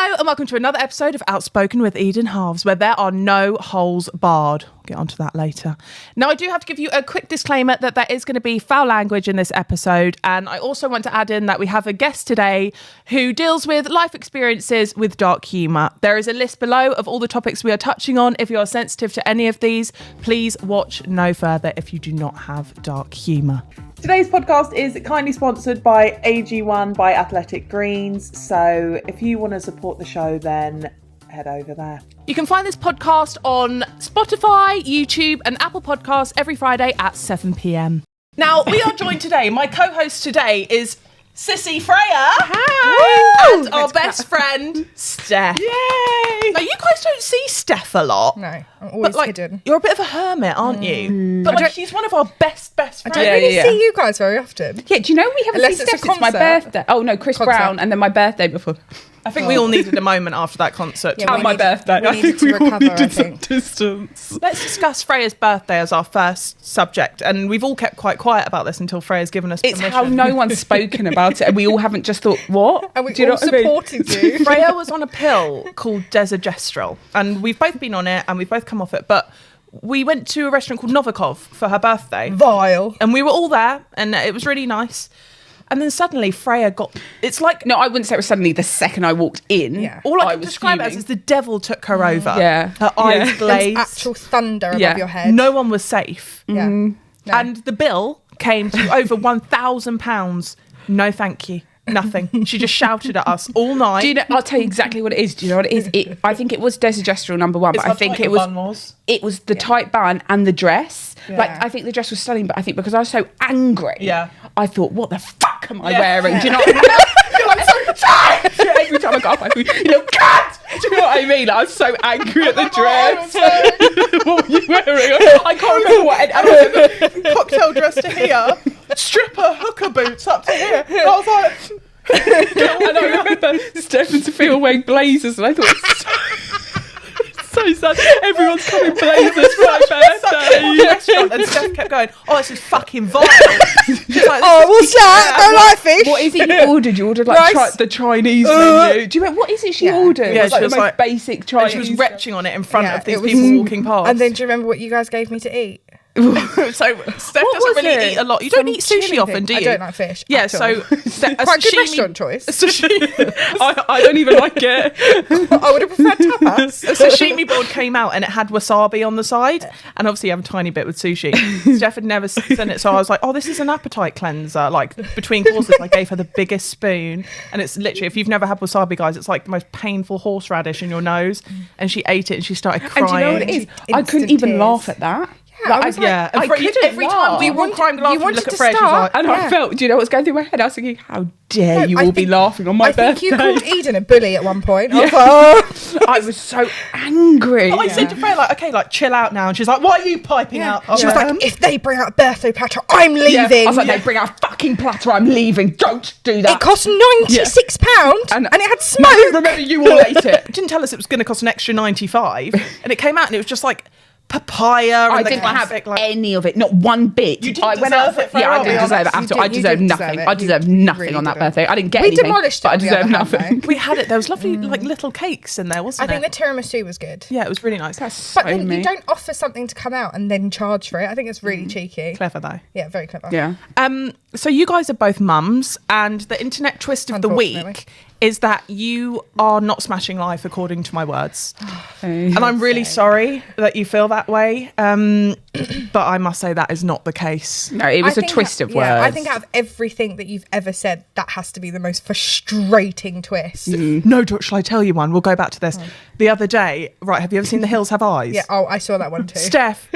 Hello and welcome to another episode of Outspoken with Eden Harvz, where there are no holes barred. I'll get onto that later. Now, I do have to give you a quick disclaimer that there is going to be foul language in this episode, and I also want to add in that we have a guest today who deals with life experiences with dark humour. There is a list below of all the topics we are touching on. If you are sensitive to any of these, please watch no further if you do not have dark humour. Today's podcast is kindly sponsored by AG1 by Athletic Greens. So if you want to support the show, then head over there. You can find this podcast on Spotify, YouTube and Apple Podcasts every Friday at 7 p.m. Now, we are joined today. My co-host today is Sissy Freya. Hi. And our best friend, Steph. Yay! Now, you guys don't see Steph a lot. No, I'm always hidden. You're a bit of a hermit, aren't you? But she's one of our best friends. I don't really see you guys very often. Yeah, do you know we haven't Unless seen it's Steph a since my concert. birthday? Oh no, Chris Brown, and then my birthday before. I think we all needed a moment after that concert. Yeah, And my birthday. We needed to recover, I think. Distance. Let's discuss Freya's birthday as our first subject, and we've all kept quite quiet about this until Freya's given us It's permission. how no one's spoken about it, and we all haven't just thought, what? And we Do you know all what I mean? supported you. Freya was on a pill called desogestrel, and we've both been on it and we've both come off it, but we went to a restaurant called Novikov for her birthday. Vile. And we were all there, and it was really nice. And then suddenly Freya got... It's like... No, I wouldn't say it was suddenly the second I walked in. Yeah. All I can was describe it fuming. as is the devil took her over. Yeah. Her eyes Yeah. glazed. There's actual thunder above Yeah. your head. No one was safe. Yeah. No. And the bill came to over £1,000. No, thank you. Nothing. She just shouted at us all night. Do you know? I'll tell you exactly what it is. Do you know what it is? I think it was desogestrel number one, but I think it was the tight bun and the dress. Yeah. Like, I think the dress was stunning, but I think because I was so angry, I thought, what the fuck am I wearing? Do you know what I mean? I'm so tired. Every time I got up, I thought, you know, cut! Do you know what I mean? I was so angry at the dress. What were you wearing? I can't remember what. I was in the cocktail dress to here, stripper hooker boots up to here. And I was like... and I remember Steph and Sophia were wearing blazers, and I thought, so sad. Everyone's coming blazers for my birthday. Restaurant, and Steph kept going, oh, this is fucking vile. She's like, Oh, what's that? Don't like fish. what is it you ordered? You ordered like Rice. the Chinese menu. Do you remember what is it she ordered? Yeah, It was, she like was the most like- basic and Chinese. she was retching on it in front Yeah, of these it was- people walking past. And then do you remember what you guys gave me to eat? so Steph doesn't was really it? eat a lot. You don't Some eat sushi chili often, thing. do you? I don't like fish. Yeah, at so all. a Quite good sashimi- restaurant choice. I don't even like it. I would have preferred tapas. A sashimi board came out and it had wasabi on the side, and obviously you have a tiny bit with sushi. Steph had never seen it, so I was like, oh, this is an appetite cleanser. Like, between courses I gave her the biggest spoon, and it's literally, if you've never had wasabi, guys, it's like the most painful horseradish in your nose. And she ate it and she started crying. And do you know what it is? I couldn't Instant even tears. laugh at that. Yeah, I was like, Yeah, and I couldn't every time laugh. we were all crying laughing, wanted look at to Freya, she was start. like, And I felt, do you know what was going through my head? I was thinking, how dare you I all be think- laughing on my I think birthday? you called Eden a bully at one point. I was like, oh. I was so angry. I said to Freya, like, okay, like, chill out now. And she's like, why are you piping out? She was like, if they bring out a birthday platter, I'm leaving. I was like, they bring out a fucking platter, I'm leaving. Don't do that. It cost £96 and it had smoke. Remember, you all ate it. didn't tell us it was going to cost an extra 95, and it came out and it was just like papaya. I and the didn't have classic, like, any of it, not one bit. You didn't I deserve it, Yeah, I Freya, didn't I'll be deserve it honest. at all. I You deserved didn't nothing. deserve it. I deserved You nothing really on that didn't. birthday. I didn't get We anything. demolished it, but I on the deserved other hand, nothing. though. we had it. There was lovely like little cakes in there, I wasn't think it? the tiramisu was good. Yeah, it was really nice. That's But so then me. you don't offer something to come out and then charge for it. I think it's really cheeky. Clever though. Yeah, very clever. Yeah. So you guys are both mums, and the internet twist of the Unfortunately. week is that you are not smashing life according to my words. And I'm really sorry that you feel that way. But I must say that is not the case. No, it was I a think twist of words. I think out of everything that you've ever said, that has to be the most frustrating twist. No, shall I tell you one? We'll go back to this. The other day, right, have you ever seen The Hills Have Eyes? Yeah, oh, I saw that one too. Steph,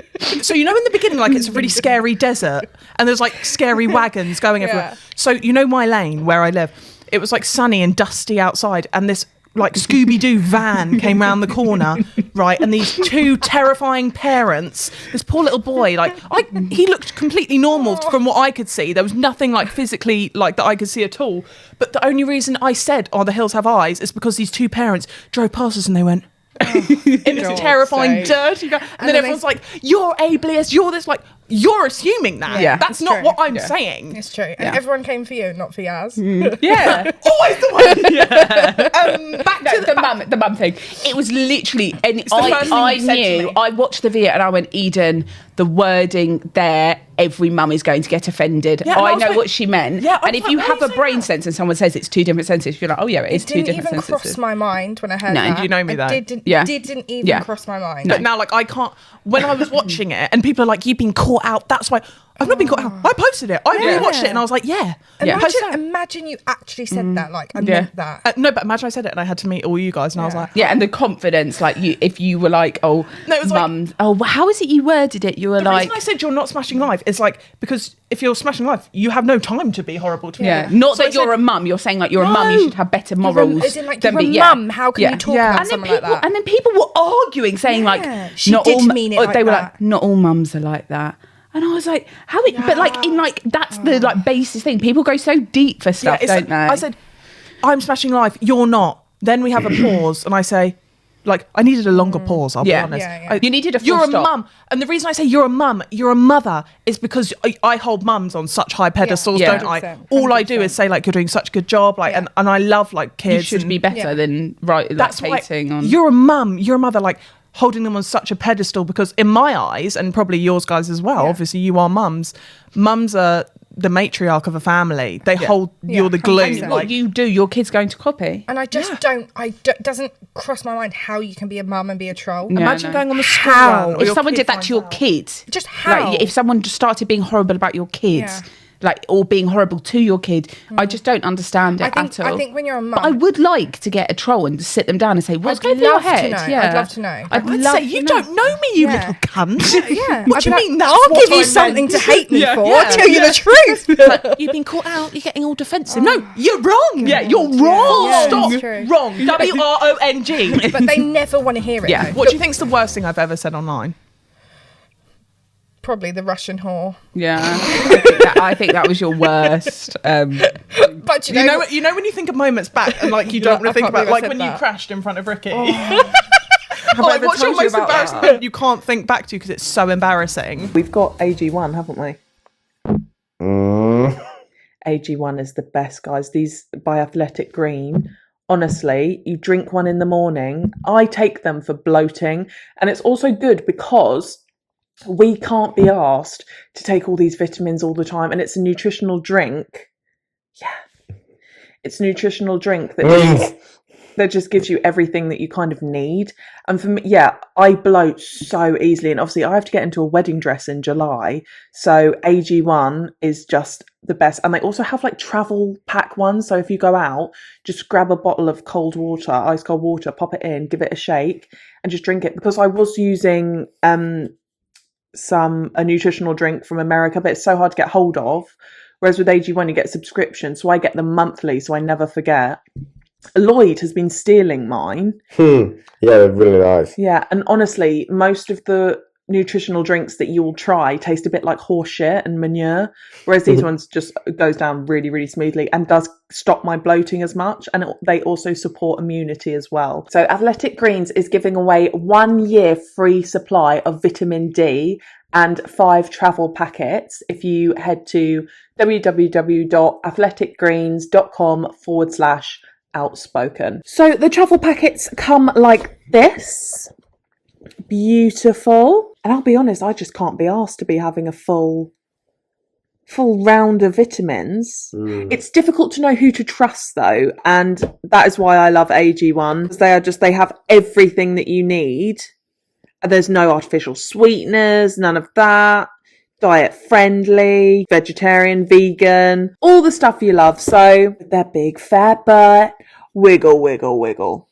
so you know in the beginning, like it's a really scary desert and there's like scary wagons going everywhere. Yeah. So you know my lane where I live, it was like sunny and dusty outside, and this like Scooby-Doo van came round the corner, right? And these two terrifying parents, this poor little boy, he looked completely normal from what I could see. There was nothing like physically like that I could see at all. But the only reason I said, "Oh, the hills have eyes," is because these two parents drove past us and they went, in this terrifying, dirty guy. And then everyone's like, "You're ableist, you're this," like, you're assuming that. Yeah. That's It's not true. what I'm saying. It's true. And Yeah. everyone came for you, not for Yaz. Yeah. Always the one. Back to The the mum thing. It was literally, and the first thing I you said to knew. me. I watched the video and I went, Eden, the wording there, every mum is going to get offended. Yeah, and I I was know like- what she meant. Yeah, I and was if like, you why have are a you brain saying sense and someone says it's two different senses, you're like, oh yeah, it is two Didn't different even senses. cross my mind when I heard No. that. You know me, It though. Didn't even cross my mind. But now, like, I can't. When I was watching it, and people are like, "You've been caught out." That's why I've not been caught out. I posted it. I really watched it, and I was like, "Yeah." Imagine you actually said that. Like, I meant that. No, but imagine I said it, and I had to meet all you guys, and I was like, Yeah, and the confidence, like if you were like, oh, No, it was like- mum, oh, how is it you worded it? You were The like, reason I said you're not smashing life is like because if you're smashing life, you have no time to be horrible to yeah, me. not So that I you're said- a mum. You're saying like you're a mum. You should have better You're a- morals. as in, like, than you're a be- yeah. mum. How can you talk Yeah. about And then someone people, like that? and then people were arguing, saying Yeah. like, She not did all, mean it or like they were that. like, not all mums are like that. And I was like, how? But like in like that's the like basis thing. People go so deep for stuff, it's don't like- they? I said, I'm smashing life. You're not. Then we have a pause, and I say, like, I needed a longer pause. I'll be Yeah. honest. Yeah, yeah. You needed a full You're a stop. mum, and the reason I say you're a mum, you're a mother, is because I hold mums on such high pedestals, Yeah. don't I? 100%. All I do is say like you're doing such a good job, like, Yeah. and I love like kids. you should and be better Yeah. than like That's why hating on. you're a mum, you're a mother, like holding them on such a pedestal because in my eyes, and probably yours guys as well, Yeah. obviously you are mums. Mums are the matriarch of a family. They hold you're the glue. 100%. And Like, what you do, your kid's going to copy. And I just doesn't cross my mind how you can be a mum and be a troll. No. imagine going on the school How? run, or If your someone kid did that finds to your out. kid, Just how? like if someone just started being horrible about your kids, Yeah. like or being horrible to your kid, I just don't understand it at all. I think when you're a mum, But I would like to get a troll and sit them down and say, "What's I'd going through your love to head?" know. Yeah, I'd love to know. I'd I'd love say to you know. don't know me, you Yeah. little cunt. Yeah. What I'd do you be like, mean? That's I'll what give you I something meant. to hate me for. Yeah. I'll tell you the truth. Like, you've been caught out. You're getting all defensive. No, you're wrong. Yeah, you're wrong. Yeah, Stop. it's true. Wrong. WRONG. But they never want to hear it. Yeah. though. What do you think's the worst thing I've ever said online? Probably the Russian whore. Yeah, I think that was your worst. But You know when you think of moments back and like you don't want I to think can't about believe I like said when you that. crashed in front of Ricky. Have I Like, ever what's your told you most about embarrassing that? moment you can't think back to because it's so embarrassing? We've got AG1, haven't we? AG1 is the best, guys. These by Athletic Green. Honestly, you drink one in the morning. I take them for bloating. And it's also good because we can't be asked to take all these vitamins all the time. And it's a nutritional drink. Yeah. It's a nutritional drink that just gives you everything that you kind of need. And for me, yeah, I bloat so easily. And obviously I have to get into a wedding dress in July. So AG1 is just the best. And they also have like travel pack ones. So if you go out, just grab a bottle of cold water, ice cold water, pop it in, give it a shake and just drink it. Because I was using a nutritional drink from America, but it's so hard to get hold of. Whereas with AG1, you get a subscription. So I get them monthly, so I never forget. Lloyd has been stealing mine. Yeah, they're really nice. Yeah, and honestly, most of the nutritional drinks that you will try taste a bit like horse shit and manure, whereas these ones just goes down really, really smoothly and does stop my bloating as much. And they also support immunity as well. So Athletic Greens is giving away 1 year free supply of vitamin D and 5 travel packets if you head to www.athleticgreens.com/outspoken. So the travel packets come like this. Beautiful. And I'll be honest, I just can't be asked to be having a full round of vitamins. It's difficult to know who to trust though, and that is why I love AG1, because they have everything that you need. There's no artificial sweeteners, none of that. Diet friendly, vegetarian, vegan, all the stuff you love. So with their big fat butt, wiggle, wiggle, wiggle.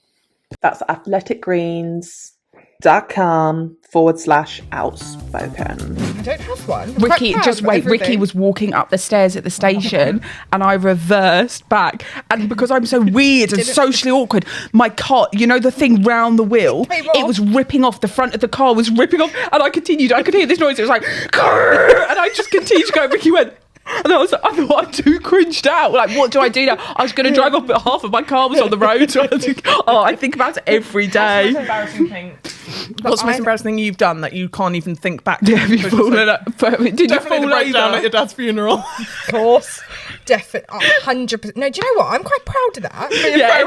That's athleticgreens.com/outspoken. I don't have one. I'm Ricky, quite proud just of wait. Ricky everything. was walking up the stairs at the station and I reversed back. And because I'm so weird and socially awkward, my car, you know, the thing round the wheel, Came it off. was ripping off. The front of the car was ripping off. And I continued. I could hear this noise. It was like, "Grrr," and I just continued to go. Ricky went, and I thought I too cringed out. Like, what do I do now? I was going to drive off, but half of my car was on the road. So I think about it every day. Embarrassing thing. What's the most embarrassing thing you've done that you can't even think back to? Have you fallen up? Did you fall over? your dad's funeral. Of course. Definitely. 100%. No, do you know what? I'm quite proud of that. Yeah, Do you know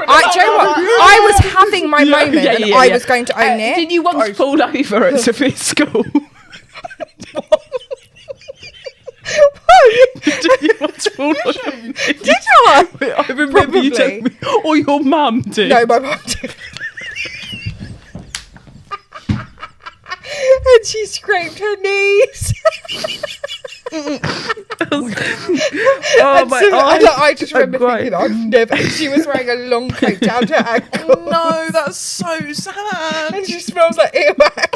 what? I was having my moment, and I was going to own it. Did you once fall over at Sophia's school? Did you once fall over? Did I? I remember you telling me. Or your mum did. No, my mum did. And she scraped her knees. I just remember thinking, I've never. She was wearing a long coat down to her ankle. No, that's so sad. And she smells like earwax.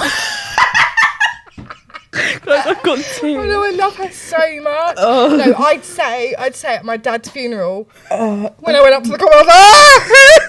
Guys, I've got tears. Oh no, I love her so much. No, I'd say at my dad's funeral, when I went up to the corner, I was like,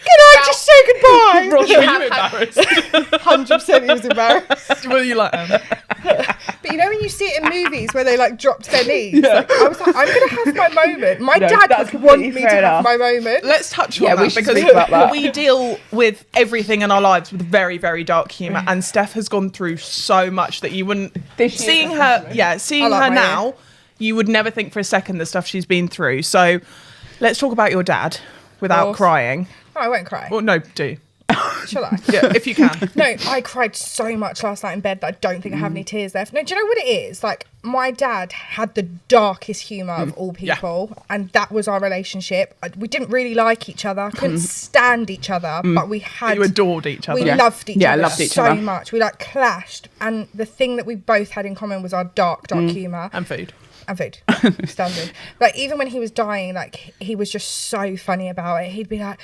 can I just say goodbye? Ross, were you embarrassed? 100% he was embarrassed. Were you like, But you know when you see it in movies where they like drop to their knees? Like, I was like, I'm going to have my moment. My dad would want me to have my moment. let's touch on that because we deal with everything in our lives with very, very dark humour, and Steph has gone through so much that you wouldn't seeing her now, you would never think for a second the stuff she's been through. So let's talk about your dad without crying. Oh, I won't cry. Well, no, do. Shall I? Yeah, if you can. No, I cried so much last night in bed that I don't think I have any tears left. No, do you know what it is? Like, my dad had the darkest humour of all people, and that was our relationship. We didn't really like each other, couldn't stand each other, but we had... You adored each other. We loved each other loved each so other. much. We, like, clashed, and the thing that we both had in common was our dark humour. And food. And food. Standard. Like, even when he was dying, like, he was just so funny about it. He'd be like...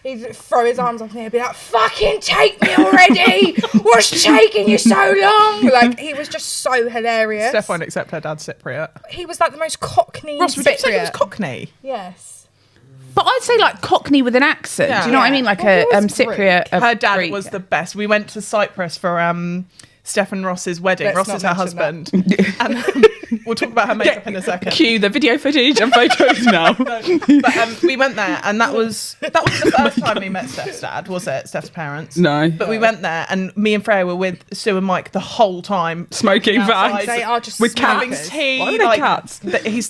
He'd throw his arms up in the air and be like, fucking take me already! What's taking you so long? Like, he was just so hilarious. Steph won't accept her dad's Cypriot. He was like the most Cockney Ross, would you say he was Cockney? Yes. But I'd say like Cockney with an accent. Yeah. Do you know what I mean? Like Well, a he was Cypriot. Her dad was the best. We went to Cyprus for Steph and Ross's wedding. Let's Ross not is her mention husband. And we'll talk about her makeup in a second. Cue the video footage and photos now. But we went there, and that was the first time we met Steph's dad, was it? Steph's parents. No. But we went there, and me and Freya were with Sue and Mike the whole time, Smoking outside. fags. They are just With having cats. tea. Why are they cats? He was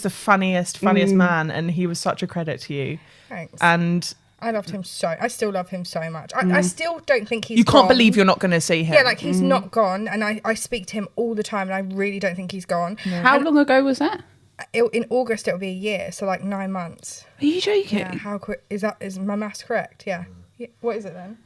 the funniest man, and he was such a credit to you. Thanks. And I loved him I still love him so much. I still don't think he's you can't gone. believe you're not going to see him. Yeah, like he's not gone, and I speak to him all the time, and I really don't think he's gone. How long ago was that? In August it'll be a year, so like 9 months. Are you joking? Yeah, how quick is my maths correct? Yeah. What is it then?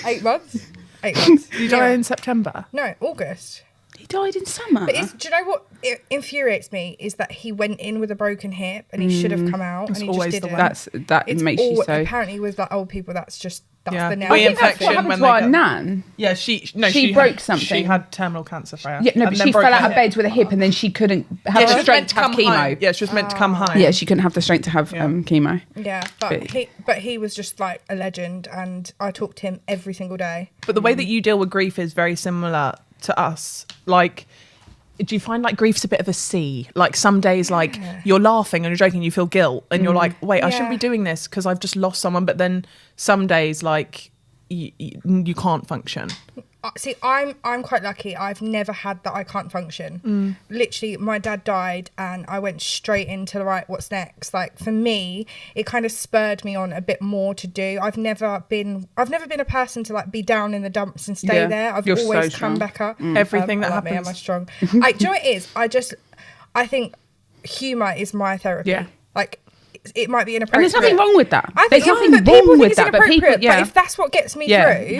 8 months? 8 months. Did you die in September? No, August. He died in summer. But do you know what infuriates me is that he went in with a broken hip and he should have come out, and he just didn't. That makes you so. Apparently with like old people, that's the Yeah. nail. I think that's what happened to our nan. Yeah, she broke something. She had terminal cancer, Freya. Yeah, no, but she fell out of bed with a hip, and then she couldn't have the strength to have chemo. Home. Yeah, she was meant to come home. Yeah, she couldn't have the strength to have chemo. Yeah, but he was just like a legend, and I talked to him every single day. But the way that you deal with grief is very similar to us. Like, do you find like grief's a bit of a sea? Like some days, like you're laughing and you're joking, you feel guilt, and you're like, wait, I shouldn't be doing this because I've just lost someone. But then some days, like you can't function. See, I'm quite lucky. I've never had that I can't function. Literally, my dad died and I went straight into what's next? Like for me, it kind of spurred me on a bit more to do. I've never been a person to like be down in the dumps and stay there. I've always come back up. Everything that happens. Am I strong? Do you know what it is? I think humour is my therapy. Yeah. Like, it might be inappropriate. And there's nothing wrong with that. There's nothing wrong with that. But people, but if that's what gets me through,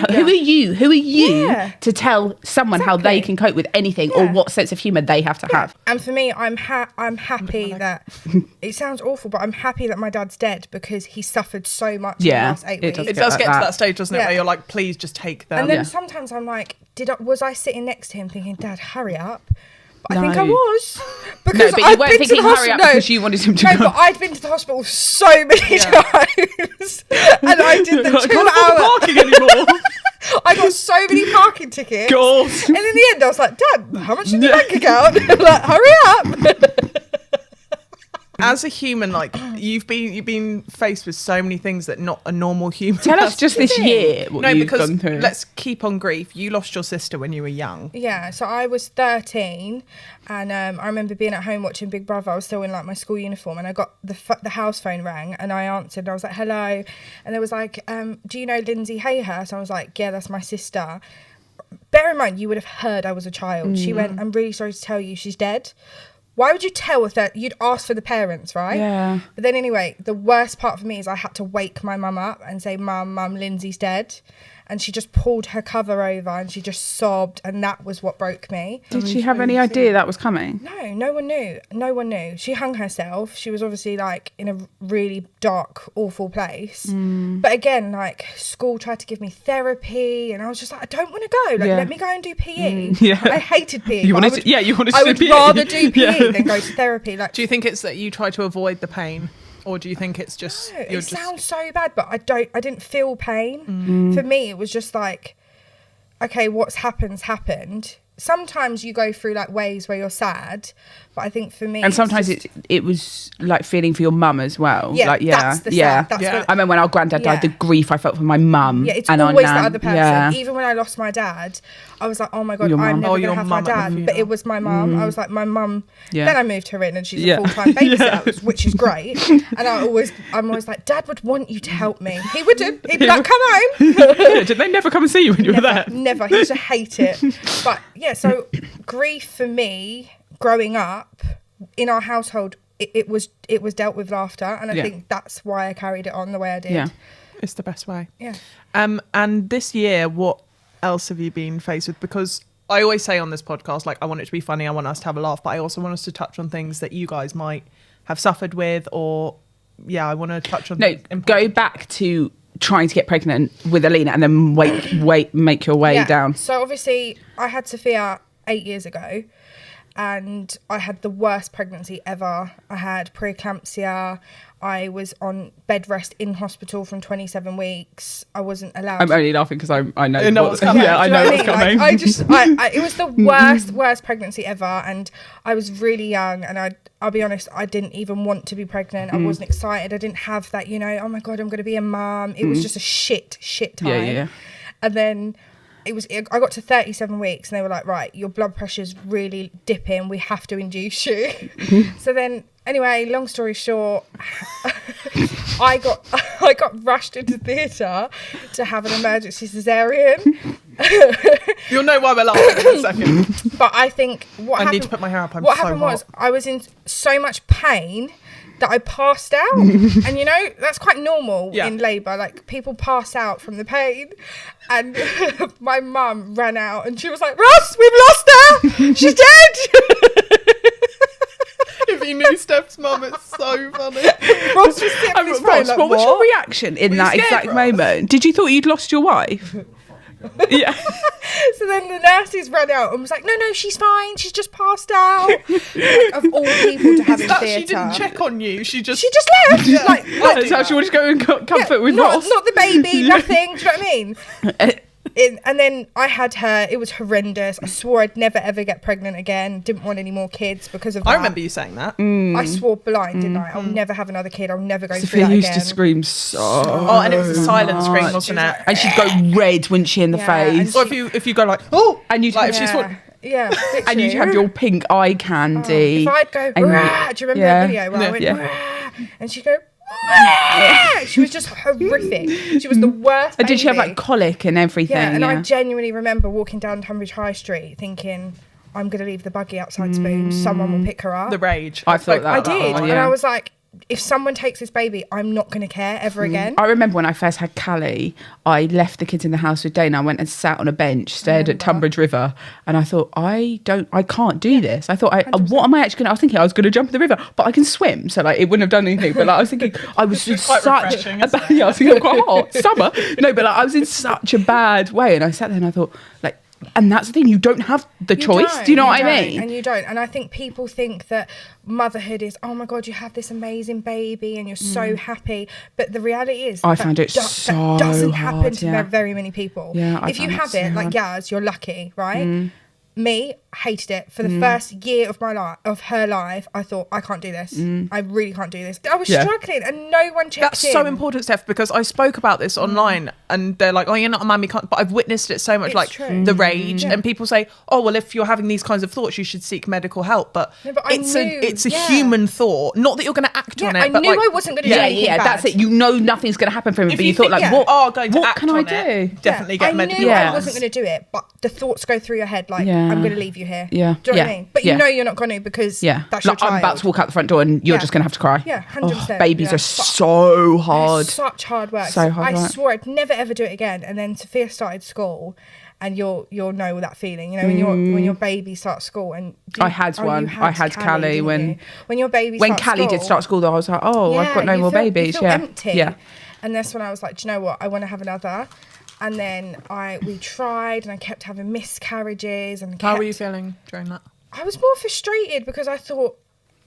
Who are you to tell someone how they can cope with anything or what sense of humour they have to have? And for me, I'm happy that it sounds awful, but I'm happy that my dad's dead because he suffered so much in the last 8 weeks. It does get to that stage, doesn't it, where you're like, please just take them. And then sometimes I'm like, was I sitting next to him thinking, Dad, hurry up? But I think I was. Because but you weren't thinking hurry up because you wanted him to go. No, but I'd been to the hospital so many times. And I did the 2 hour parking anymore. I got so many parking tickets. God. And in the end I was like, Dad, how much is the bank account? I'm like, hurry up. As a human, like you've been faced with so many things that not a normal human. Tell us just this year what you've gone through. Let's keep on grief. You lost your sister when you were young. Yeah, so I was 13, and I remember being at home watching Big Brother. I was still in like my school uniform, and I got the house phone rang, and I answered. And I was like, "Hello," and there was like, "Do you know Lindsay Hayhurst?" I was like, "Yeah, that's my sister." Bear in mind, you would have heard I was a child. She went, "I'm really sorry to tell you, she's dead." Why would you tell if that? You'd ask for the parents, right? Yeah. But then anyway, the worst part for me is I had to wake my mum up and say, Mum, Lindsay's dead. And she just pulled her cover over and she just sobbed, and that was what broke me. Did she have any idea that was coming? No, no one knew. No one knew. She hung herself. She was obviously like in a really dark, awful place. But again, like school tried to give me therapy, and I was just like, I don't want to go. Like, let me go and do PE. I hated PE. You wanted to do I would PE. rather do PE than go to therapy. Like, do you think it's that you try to avoid the pain? Or do you think it's just... No, it sounds so bad, but I didn't feel pain. For me, it was just like, okay, what's happened. Sometimes you go through like waves where you're sad, but I think for me... And sometimes it was like feeling for your mum as well. Yeah, like, that's the sad. That's I remember when our granddad died, the grief I felt for my mum. Yeah, it's and always the nan. other person. Yeah. Even when I lost my dad, I was like, oh my God, Your I'm mum. never going to have my mum at the dad. funeral. But it was my mum. I was like, my mum... Yeah. Then I moved her in and she's a full-time babysitter, which is great. And I'm always like, Dad would want you to help me. He wouldn't. He'd be like, come home. Did they never come and see you when you were there? Never. He used to hate it. But yeah, so grief for me, growing up in our household, it was dealt with laughter, and I think that's why I carried it on the way I did. Yeah. It's the best way. Yeah. And this year, what else have you been faced with? Because I always say on this podcast, like, I want it to be funny, I want us to have a laugh, but I also want us to touch on things that you guys might have suffered with, or I want to touch on... Go back to trying to get pregnant with Alina and then make your way down. So obviously I had Sophia 8 years ago, and I had the worst pregnancy ever. I had preeclampsia. I was on bed rest in hospital from 27 weeks. I wasn't allowed. I'm only laughing because I know what's coming. Yeah, I know what's coming. Like, it was the worst pregnancy ever, and I was really young, and I'll be honest, I didn't even want to be pregnant. I wasn't excited. I didn't have that, oh my God, I'm going to be a mum. It was just a shit time. Yeah. And then I got to 37 weeks and they were like, right, your blood pressure's really dipping. We have to induce you. So then, anyway, long story short, I got rushed into theatre to have an emergency cesarean. You'll know why we're laughing in a second. But I think I need to put my hair up. What happened was I was in so much pain that I passed out. And that's quite normal in labour. Like, people pass out from the pain. And my mum ran out and she was like, Ross, we've lost her. She's dead. If you knew Steph's mum, it's so funny. Ross was sitting on his phone like, what was your reaction in that exact moment? Did you thought you'd lost your wife? Yeah. So then the nurses ran out and was like, no, she's fine. She's just passed out. Like, of all people to have in theatre. She didn't check on you. She just left. She's like, That's how she wanted to go and comfort with Ross. Not the baby, nothing. Do you know what I mean? And then I had her. It was horrendous. I swore I'd never ever get pregnant again. Didn't want any more kids because of that. I remember you saying that. I swore blind, didn't I? I'll never have another kid. I'll never go Sophia through that used again. to scream so. Oh, and it was a silent scream, wasn't it? And she'd go red, wouldn't she, in the face? Or if you go like, oh, and you'd like if she's yeah, and you'd have your pink eye candy. If I'd go, do you remember that video where I went, and she'd go, she was just horrific. She was the worst. And did she have like colic and everything? Yeah, and I genuinely remember walking down Tunbridge High Street thinking, I'm going to leave the buggy outside Spoon. Someone will pick her up. The rage. I thought that. I did. And I was like, if someone takes this baby, I'm not going to care ever again. I remember when I first had Callie, I left the kids in the house with Dana. I went and sat on a bench, stared at Tunbridge River, and I thought, I can't do this. I thought, what am I actually going to... I was thinking I was going to jump in the river, but I can swim, so like it wouldn't have done anything. But like, I was thinking, I was in such... I was thinking, quite hot, summer. No, but like, I was in such a bad way, and I sat there and I thought, like... And that's the thing, you don't have the choice. Do you know what I mean? And you don't. And I think people think that motherhood is, oh my God, you have this amazing baby and you're so happy. But the reality is, I found it so that doesn't happen hard, to very many people. Yeah, if you have it, like Yaz, you're lucky, right? Me, hated it. For the first year of my life, of her life, I thought, I can't do this. I really can't do this. I was struggling and no one checked in. That's so important, Steph, because I spoke about this online and they're like, oh, you're not a mum, you can't. But I've witnessed it so much, It's like true. the rage. And people say, oh, well, if you're having these kinds of thoughts, you should seek medical help. But, No, but I knew, it's a human thought. Not that you're going to act on it. I but knew like, I wasn't going to do anything bad. That's it. You know nothing's going to happen for him, If but you you thought think like, you are going to what act can on I it, do? definitely get medical I knew Yeah. I wasn't going to do it, but the thoughts go through your head like, Yeah. I'm going to leave you here. Yeah. Do you know what Yeah. I mean? But Yeah. you know you're not going to because that's your Like, child. I'm about to walk out the front door and you're Yeah. just going to have to cry. Yeah, 100%. Babies Yeah. are so hard. It's such hard work. So hard I work. swore I'd never ever do it again. And then Sophia started school, and you'll know that feeling. You know when your baby starts school and I had one. I had Callie didn't when- you? When your baby When starts Callie did school, start school, though, I was like, oh, I've got no you more feel- babies. You feel Yeah. empty. Yeah. And that's when I was like, do you know what? I want to have another. And then we tried, and I kept having miscarriages. And How were you feeling during that? I was more frustrated because I thought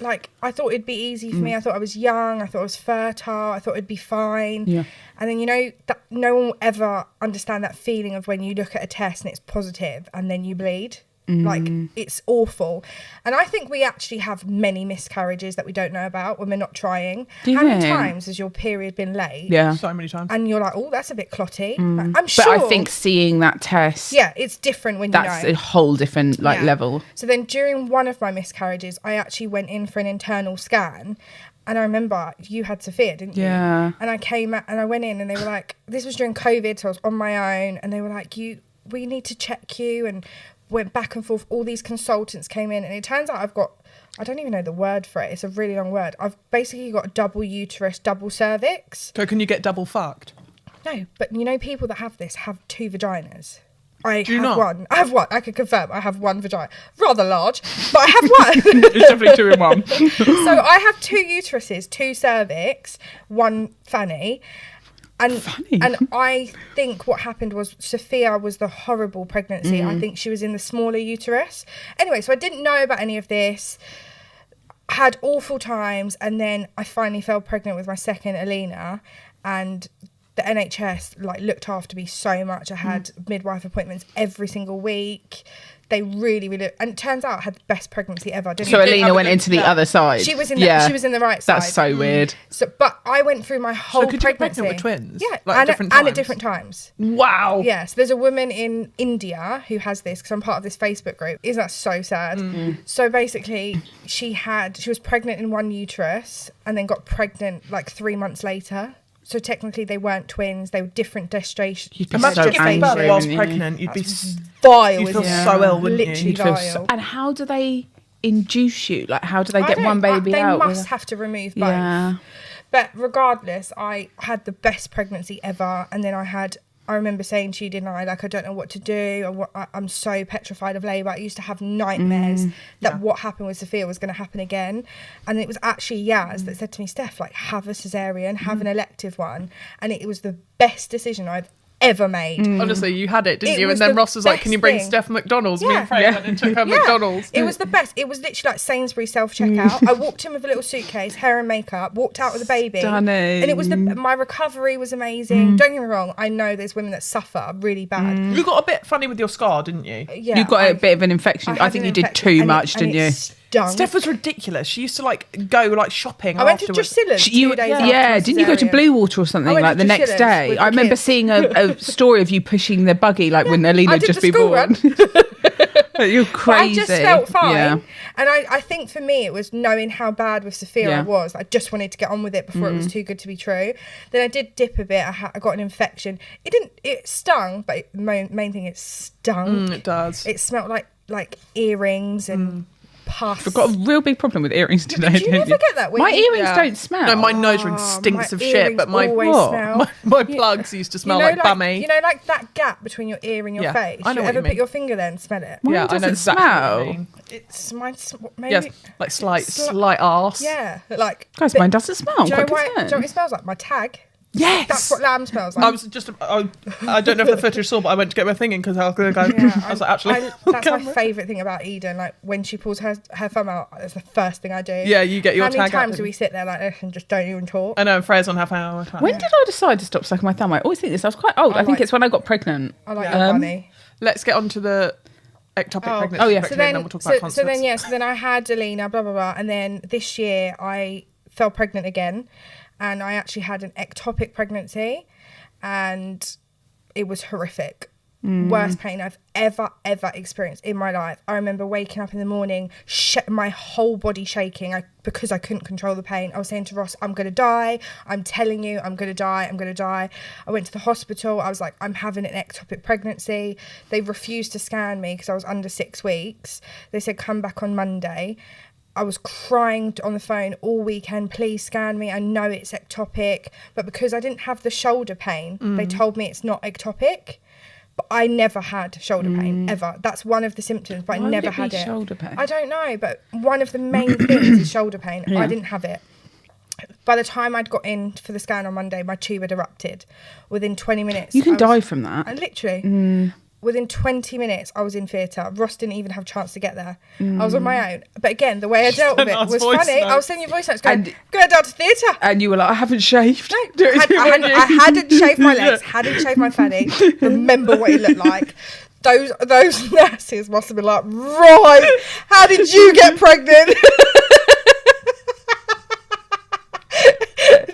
it'd be easy for me. I thought I was young. I thought I was fertile. I thought it'd be fine. Yeah. And then, that no one will ever understand that feeling of when you look at a test and it's positive and then you bleed. Like, it's awful. And I think we actually have many miscarriages that we don't know about when we're not trying. Do you How many think? times has your period been late? Yeah. So many times. And you're like, oh, that's a bit clotty. Like, I'm sure. But I think seeing that test, Yeah, it's different when that's you know. a whole different Yeah. level. So then during one of my miscarriages, I actually went in for an internal scan. And I remember you had Sophia, didn't you? Yeah. And I came out and I went in and they were like, this was during COVID, so I was on my own. And they were like, we need to check you. And went back and forth. All these consultants came in. And it turns out I don't even know the word for it. It's a really long word. I've basically got a double uterus, double cervix. So can you get double fucked? No, but people that have this have two vaginas. Do you not? One. I have one. I can confirm. I have one vagina. Rather large, but I have one. It's definitely 2 in 1. So I have two uteruses, two cervix, one fanny. And I think what happened was Sophia was the horrible pregnancy. I think she was in the smaller uterus. Anyway, so I didn't know about any of this. Had awful times, and then I finally fell pregnant with my second, Alina, and the NHS looked after me so much. I had midwife appointments every single week. They really, really, and it turns out I had the best pregnancy ever. So Alina went into the other side. She was in Yeah. the right side. That's so weird. So, but I went through my whole could you get pregnancy. pregnant with twins? Yeah, Like, at different and at times? different times. Wow. Yes, there's a woman in India who has this because I'm part of this Facebook group. Isn't that so sad? So basically, she was pregnant in one uterus and then got pregnant 3 months later. So technically, they weren't twins; they were different gestations. You'd be Imagine so giving birth angry, whilst wouldn't you? pregnant. You'd be Vile, you'd feel isn't it? so ill, wouldn't you? Literally You'd feel vile. And how do they induce you? How do they get I one don't- baby they out? must have to remove both. Yeah. But regardless, I had the best pregnancy ever. And then I remember saying to you, didn't I? I don't know what to do. I'm so petrified of labour. I used to have nightmares that what happened with Sophia was going to happen again. And it was actually Yaz that said to me, Steph, have a cesarean, have an elective one. And it was the best decision I've ever made. Honestly, you had it, didn't It you? was And then the Ross was like, can you best bring thing. Steph McDonald's? Me Yeah. and Freya went and took her McDonald's. It was the best. It was literally like Sainsbury's self-checkout. I walked in with a little suitcase, hair and makeup, walked out with a baby. Stunning. And it was my recovery was amazing. Don't get me wrong, I know there's women that suffer really bad. You got a bit funny with your scar, didn't you? Yeah, You got a bit of an infection. I had think an you did infection too and much, didn't you? Stunk. Steph was ridiculous. She used to go shopping. I went to afterwards. Drusilla's 2 days after Yeah, my didn't you go to cesarean. Blue Water or I something went to the next Drusilla's day? with I the remember kids. seeing a story of you pushing the buggy when Alina I had did just the been school born. run. You're But crazy. I just felt fine. Yeah. And I think for me, it was knowing how bad with Sophia Yeah. I was. I just wanted to get on with it before it was too good to be true. Then I did dip a bit. I got an infection. It stung, but the main thing, it stung. It does. It smelled like earrings and pus. I've got a real big problem with earrings today. Did you don't never get that? when My you- earrings Yeah. don't smell. No, my nose ring Oh, stinks my of shit, earrings but my always smell. my plugs used to smell you know, like bummy. You know, like that gap between your ear and your Yeah, face. I know you what ever you put mean. your finger there and smell it? Mine yeah, I know doesn't exactly what smell. you mean. It's maybe. Yes, like slight arse. Yeah, like. Guys, but- mine doesn't smell. I'm Do you know quite why? Do you know concerned. what it smells like? My tag. Yes. That's what lamb smells like. I was just, I don't know if the footage saw, but I went to get my thing in because I was going to go. I was like, actually, that's my favourite thing about Eden. Like when she pulls her thumb out, that's the first thing I do. Yeah, you get your How many tag out, times do don't we sit there like this and just don't even talk? I know, and Freya's on half an hour time. When did I decide to stop sucking my thumb? I always think this. I was quite old. I think like- it's when I got pregnant. I like your bunny. Let's get on to the ectopic pregnancy. Oh, yeah. quickly, and then we'll talk about concerts. So then I had Alina, blah, blah, blah. And then this year I fell pregnant again. And I actually had an ectopic pregnancy. And it was horrific. Worst pain I've ever experienced in my life. I remember waking up in the morning, my whole body shaking because I couldn't control the pain. I was saying to Ross, I'm going to die. I'm telling you, I'm going to die. I'm going to die. I went to the hospital. I was like, I'm having an ectopic pregnancy. They refused to scan me because I was under 6 weeks. They said, come back on Monday. I was crying on the phone all weekend, please scan me. I know it's ectopic. But because I didn't have the shoulder pain, they told me it's not ectopic. But I never had shoulder pain, ever. That's one of the symptoms, but I never had it. Shoulder pain? I don't know, but one of the main things is shoulder pain. I didn't have it. By the time I'd got in for the scan on Monday, my tube had erupted. Within 20 minutes... You can die from that. Literally. Within 20 minutes, I was in theatre. Ross didn't even have a chance to get there. I was on my own. But again, the way I dealt with it was funny. I was sending you voice notes going, go down to theatre. And you were like, I haven't shaved. No, I hadn't shaved my legs, hadn't shaved my fanny. Remember what it looked like. Those nurses must have been like, right, how did you get pregnant?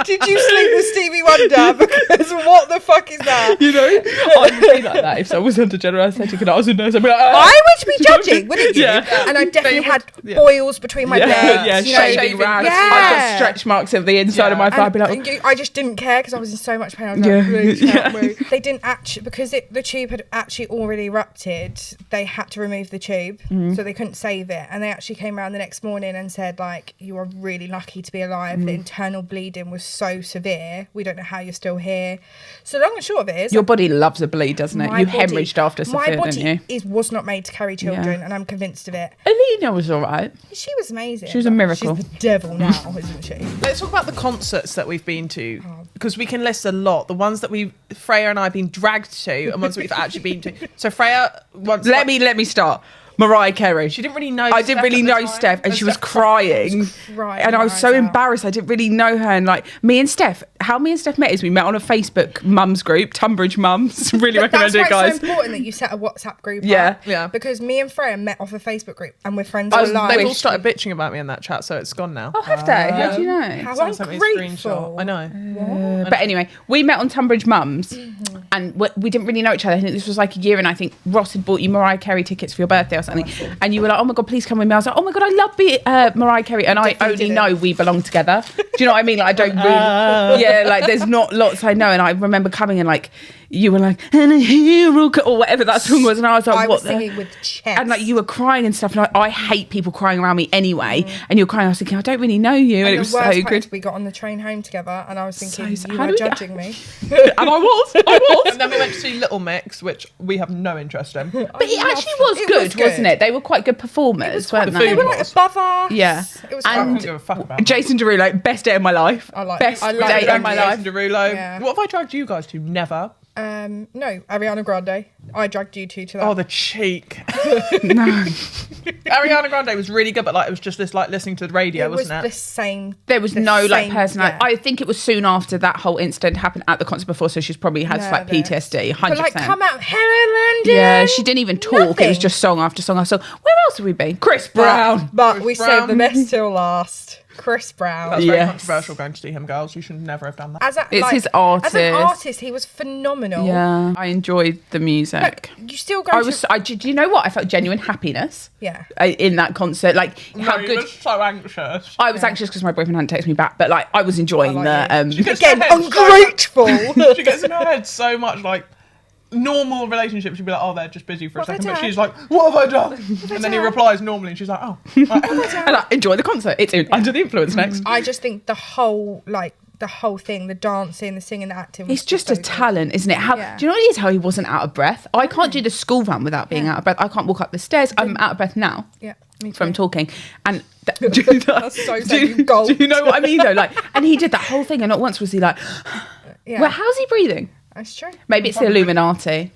Did you sleep with Stevie Wonder? Because what the fuck is that? You know, I would be like that if someone was under general anaesthetic and I was a nurse. I'd be like, I would be judging, wouldn't you? Yeah. And I definitely had boils between my legs. Yeah, shaving rags. Yeah. I've got stretch marks of the inside of my thigh. I'd be like, I just didn't care because I was in so much pain. I was like, please help me. They didn't actually, because the tube had actually already erupted, they had to remove the tube. So they couldn't save it. And they actually came around the next morning and said, like, you are really lucky to be alive. The internal bleeding was so severe. We don't know how you're still here. So long and short of it is... Your body loves a bleed, doesn't it? You hemorrhaged after Sophia, didn't you? My body was not made to carry children, and I'm convinced of it. Alina was all right. She was amazing. She was a miracle. She's the devil now, isn't she? Let's talk about the concerts that we've been to, because we can list a lot. The ones that Freya and I have been dragged to, and ones that we've actually been to. So Freya once... Let me start. Mariah Carey. She didn't really know I didn't really know Steph, and she was crying. And I was so embarrassed. I didn't really know her. And like, how me and Steph met is we met on a Facebook mums group, Tunbridge Mums. Really recommend it, guys. It's so important that you set a WhatsApp group up. Yeah. Because me and Freya met off a Facebook group and we're friends for life. They've all started bitching about me in that chat, so it's gone now. Oh, have they? How do you know? How ungrateful. I know. But anyway, we met on Tunbridge Mums, and we didn't really know each other. I think this was like a year, and I think Ross had bought you Mariah Carey tickets for your birthday or something. And you were like, oh my God, please come with me. I was like, oh my God, I love Mariah Carey. And I only know we belong together. Do you know what I mean? Like, I don't really, like there's not lots I know. And I remember coming and like, you were like, and a hero, or whatever that song was. And I was like, I was singing with chest. And like, you were crying and stuff. And I hate people crying around me anyway. And you were crying. I was thinking, I don't really know you. And it was so good. We got on the train home together and I was thinking, you were judging me. And I was. And then we went to see Little Mix, which we have no interest in. But it actually was good, wasn't it? They were quite good performers, weren't they? They were like above us. Yeah. It was I don't give a fuck about Jason Derulo, best day of my life. Best day of my life. Jason Derulo. Yeah. What have I dragged you guys to? Never. No, Ariana Grande. I dragged you two to that. Oh, the cheek. No. Ariana Grande was really good, but like it was just this like listening to the radio, wasn't it? It was the same. There was no like personality. Yeah. I think it was soon after that whole incident happened at the concert before, so she's probably has like PTSD. 100%. But like, come out, hello London. Yeah, she didn't even talk. Nothing. It was just song after song after song. Where else have we been? Chris Brown. But we saved the best till last. Chris Brown. That's very controversial going to see him, girls. You should never have done that. It's his artist. As an artist, he was phenomenal. Yeah, I enjoyed the music. Like, you still go do you know what? I felt genuine happiness. Yeah. In that concert. Like, how good. You were so anxious. I was anxious because my boyfriend hadn't texted me back, but like, I was enjoying Again, ungrateful. She gets in her head so much, like, normal relationship, she'd be like, oh, they're just busy for a second, but she's like, what have I done? And then he replies normally, and she's like, oh. Right. And like, enjoy the concert. It's Under the Influence next. I just think the whole thing, the dancing, the singing, the acting. It's just a talent, isn't it? Do you know what it is? How he wasn't out of breath. I can't do the school run without being out of breath. I can't walk up the stairs. I'm out of breath now. Yeah. Me too. From talking. And that's so do you know what I mean though? Like, and he did that whole thing, and not once was he like, well, how's he breathing? That's true. Maybe it's the Illuminati.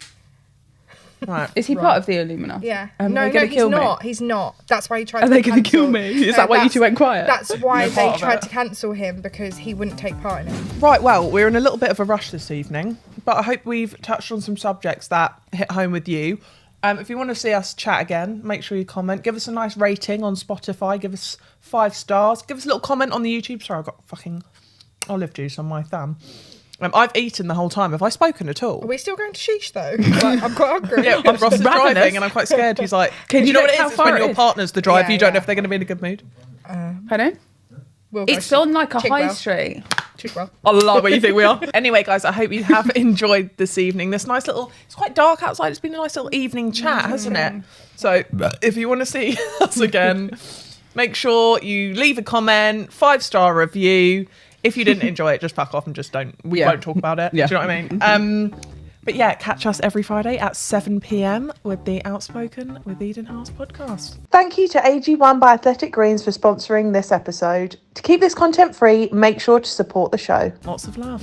Right. Is he part of the Illuminati? Yeah. No, he's not. He's not. That's why he tried to Are they going to kill me? Is that why you two went quiet? That's why they tried to cancel him, because he wouldn't take part in it. Right, well, we're in a little bit of a rush this evening, but I hope we've touched on some subjects that hit home with you. If you want to see us chat again, make sure you comment. Give us a nice rating on Spotify. Give us 5 stars. Give us a little comment on the YouTube. Sorry, I've got fucking olive juice on my thumb. I've eaten the whole time. Have I spoken at all? Are we still going to sheesh though? Like, I'm quite hungry. Yeah, Ross is driving and I'm quite scared. He's like, do you know what it is? It's when your partner's the driver, you don't know if they're going to be in a good mood. Pardon? It's on like a high street. Chigwell. I love where you think we are. Anyway, guys, I hope you have enjoyed this evening. This nice little, it's quite dark outside. It's been a nice little evening chat, hasn't it? So if you want to see us again, make sure you leave a comment, 5-star review. If you didn't enjoy it, just fuck off and just we won't talk about it. Yeah. Do you know what I mean? But yeah, catch us every Friday at 7 p.m. with the Outspoken with Eden Harvz podcast. Thank you to AG1 by Athletic Greens for sponsoring this episode. To keep this content free, make sure to support the show. Lots of love.